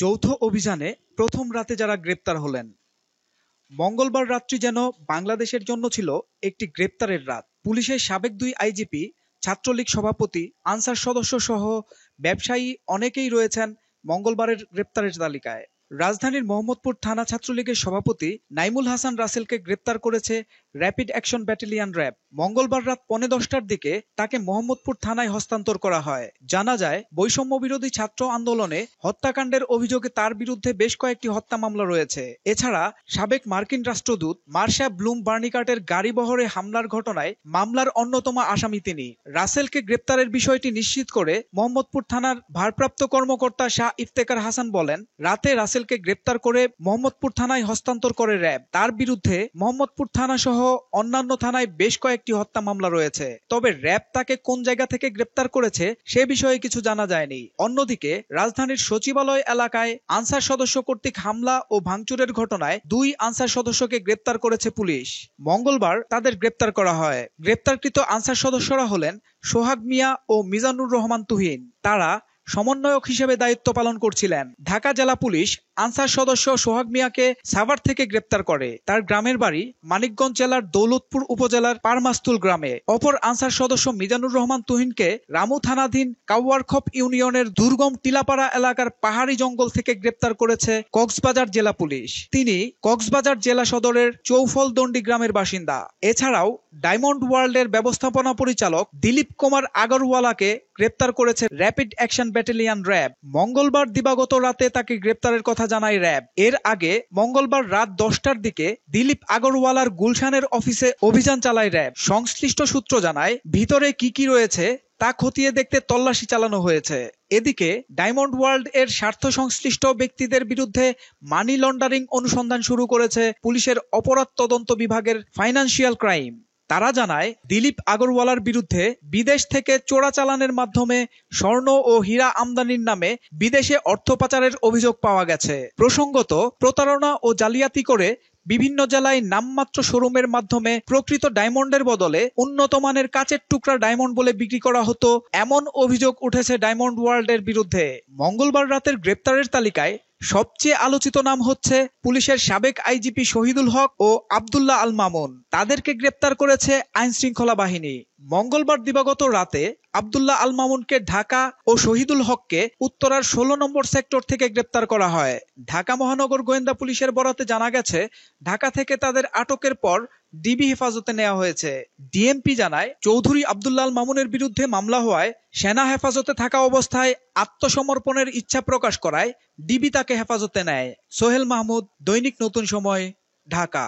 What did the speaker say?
যৌথ অভিযানে প্রথম রাতে যারা গ্রেপ্তার হলেন। মঙ্গলবার রাত্রি যেন বাংলাদেশের জন্য ছিল একটি গ্রেপ্তারের রাত। পুলিশের সাবেক দুই আইজিপি, ছাত্রলীগ সভাপতি, আনসার সদস্য সহ ব্যবসায়ী অনেকেই রয়েছেন মঙ্গলবারের গ্রেপ্তারের তালিকায়। রাজধানীর মোহাম্মদপুর থানা ছাত্রলীগের সভাপতি নাইমুল হাসান রাসেলকে গ্রেপ্তার করেছে র্যাপিড অ্যাকশন ব্যাটালিয়ন র্যাব। মঙ্গলবার রাত 10:15টার দিকে তাকে মোহাম্মদপুর থানায় হস্তান্তর করা হয়। জানা যায়, বৈষম্য বিরোধী ছাত্র আন্দোলনে হত্যাকাণ্ডের অভিযোগে তার বিরুদ্ধে বেশ কয়েকটি হত্যা মামলা রয়েছে। এছাড়া সাবেক মার্কিন রাষ্ট্রদূত মার্শা ব্লুম বার্নিকাটের গাড়িবহরে হামলার ঘটনায় মামলার অন্যতম আসামি তিনি। রাসেলকে গ্রেপ্তারের বিষয়টি নিশ্চিত করে মোহাম্মদপুর থানার ভারপ্রাপ্ত কর্মকর্তা শাহ ইফতেখার হাসান বলেন, রাতে রাসেলকে গ্রেপ্তার করে মোহাম্মদপুর থানায় হস্তান্তর করে র্যাব। তার বিরুদ্ধে মোহাম্মদপুর থানা সহ অন্যান্য থানায় বেশ কয়েকটি হত্যা মামলা রয়েছে। তবে র্যাব তাকে কোন জায়গা থেকে গ্রেপ্তার করেছে সে বিষয়ে কিছু জানা যায়নি। অন্যদিকে রাজধানীর সচিবালয় এলাকায় আনসার সদস্য কর্তৃক হামলা ও ভাঙচুরের ঘটনায় দুই আনসার সদস্যকে গ্রেপ্তার করেছে পুলিশ। মঙ্গলবার তাদের গ্রেপ্তার করা হয়। গ্রেপ্তারকৃত আনসার সদস্যরা হলেন সোহাগ মিয়া ও মিজানুর রহমান তুহিন। তারা সমন্বয়ক হিসেবে দায়িত্ব পালন করছিলেন। ঢাকা জেলা পুলিশ আনসার সদস্য সোহাগ মিয়াকে সাভার থেকে গ্রেপ্তার করে। তার গ্রামের বাড়ি মানিকগঞ্জ জেলার দৌলতপুর উপজেলার পারমাস্তুল গ্রামে। অপর আনসার সদস্য মিজানুর রহমান তুহিনকে রামু থানাধীন কাউয়ারখোপ ইউনিয়নের দুর্গম টিলাপাড়া এলাকার পাহাড়ি জঙ্গল থেকে গ্রেপ্তার করেছে কক্সবাজার জেলা পুলিশ। তিনি কক্সবাজার জেলা সদরের চৌফলদন্ডি গ্রামের বাসিন্দা। এছাড়াও ডায়মন্ড ওয়ার্ল্ডের ব্যবস্থাপনা পরিচালক দিলীপ কুমার আগরওয়ালাকে গ্রেপ্তার করেছে র্যাপিড অ্যাকশন ব্যাটালিয়ন র্যাব। মঙ্গলবার দিবাগত রাতে তাকে গ্রেপ্তারের কথা জানায় র্যাব। এর আগে মঙ্গলবার রাত 10টার দিকে দিলীপ আগরওয়ালার গুলশানের অফিসে অভিযান চালায় র্যাব। সংশ্লিষ্ট সূত্র জানায়, ভিতরে কি কি রয়েছে তা খতিয়ে দেখতে তল্লাশি চালানো হয়েছে। এদিকে ডায়মন্ড ওয়ার্ল্ড এর স্বার্থ সংশ্লিষ্ট ব্যক্তিদের বিরুদ্ধে মানি লন্ডারিং অনুসন্ধান শুরু করেছে পুলিশের অপরাধ তদন্ত বিভাগের ফাইন্যান্সিয়াল ক্রাইম। তারা জানায়, দিলীপ আগরওয়ালার বিরুদ্ধে বিদেশ থেকে চোরাচালানের মাধ্যমে স্বর্ণ ও হীরা আমদানির নামে বিদেশে অর্থ পাচারের অভিযোগ পাওয়া গেছে। প্রসঙ্গত, প্রতারণা ও জালিয়াতি করে বিভিন্ন জেলায় নামমাত্র শোরুমের মাধ্যমে প্রকৃত ডায়মন্ডের বদলে উন্নত মানের কাচের টুকরা ডায়মন্ড বলে বিক্রি করা হতো, এমন অভিযোগ উঠেছে ডায়মন্ড ওয়ার্ল্ডের বিরুদ্ধে। মঙ্গলবার রাতের গ্রেপ্তারের তালিকায় সবচেয়ে আলোচিত নাম হচ্ছে পুলিশের সাবেক আইজিপি শহীদুল হক ও আব্দুল্লাহ আল মামুন। তাদেরকে গ্রেপ্তার করেছে আইন শৃঙ্খলা বাহিনী। মঙ্গলবার দিবাগত রাতে আব্দুল্লাহ আল মামুনকে ঢাকা ও শহীদুল হককে উত্তরার 16 নম্বর সেক্টর থেকে গ্রেপ্তার করা হয়। ঢাকা মহানগর গোয়েন্দা পুলিশের বরাতে জানা গেছে, ঢাকা থেকে তাদের আটকের পর ডিবি হেফাজতে নেওয়া হয়েছে। ডিএমপি জানায়, চৌধুরী আব্দুল্লাহ আল মামুনের বিরুদ্ধে মামলা হওয়ায় সেনা হেফাজতে থাকা অবস্থায় আত্মসমর্পণের ইচ্ছা প্রকাশ করায় ডিবি তাকে হেফাজতে নেয়। সোহেল মাহমুদ, দৈনিক নতুন সময়, ঢাকা।